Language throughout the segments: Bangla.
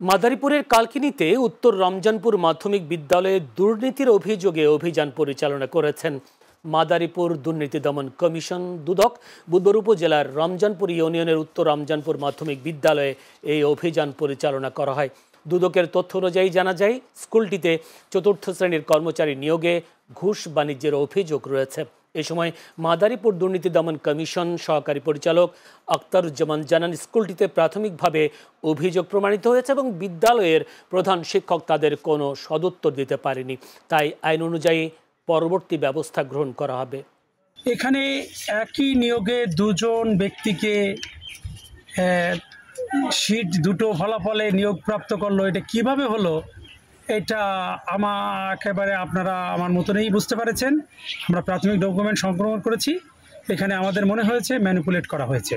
মাদারীপুরের কালকিনিতে উত্তর রমজানপুর মাধ্যমিক বিদ্যালয়ে দুর্নীতির অভিযোগে অভিযান পরিচালনা করেছেন মাদারীপুর দুর্নীতি দমন কমিশন দুদক। বুধবার উপজেলার রমজানপুর ইউনিয়নের উত্তর রমজানপুর মাধ্যমিক বিদ্যালয়ে এই অভিযান পরিচালনা করা হয়। দুদকের তথ্য অনুযায়ী জানা যায়, স্কুলটিতে চতুর্থ শ্রেণীর কর্মচারী নিয়োগে ঘুষ বাণিজ্যের অভিযোগ রয়েছে। এ সময় মাদারীপুর দুর্নীতি দমন কমিশন সহকারী পরিচালক আখতারুজ্জামান জানান, স্কুলটিতে প্রাথমিকভাবে অভিযোগ প্রমাণিত হয়েছে এবং বিদ্যালয়ের প্রধান শিক্ষক তাদের কোনো সদুত্তর দিতে পারেনি। তাই আইন অনুযায়ী পরবর্তী ব্যবস্থা গ্রহণ করা হবে। এখানে একই নিয়োগে দুজন ব্যক্তিকে শীট দুটো ফলাফলে নিয়োগপ্রাপ্ত করলো, এটা কিভাবে হলো এটা একেবারে আপনারা আমার মতনই বুঝতে পারছেন। আমরা প্রাথমিক ডকুমেন্ট সংগ্রহ করেছি, এখানে আমাদের মনে হয়েছে ম্যানিপুলেট করা হয়েছে।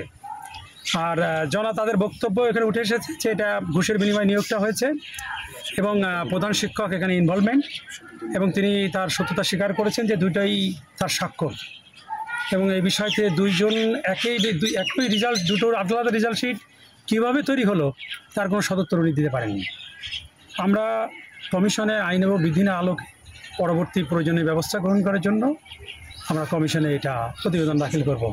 আর তাদের বক্তব্য এখানে উঠে এসেছে যে এটা ঘুষের বিনিময়ে নিয়োগটা হয়েছে এবং প্রধান শিক্ষক এখানে ইনভলভমেন্ট, এবং তিনি তার সত্যতা স্বীকার করেছেন যে দুইটাই তার স্বাক্ষর। এবং এই বিষয়তে দুইজন একই রেজাল্ট, দুটোর আলাদা আলাদা রেজাল্ট শিট কীভাবে তৈরি হলো তার কোনো সদুত্তর উনি দিতে পারেননি। আমরা কমিশনে আইন এবং বিধির আলোকে পরবর্তী প্রয়োজনীয় ব্যবস্থা গ্রহণ করার জন্য আমরা কমিশনে এটা প্রতিবেদন দাখিল করব।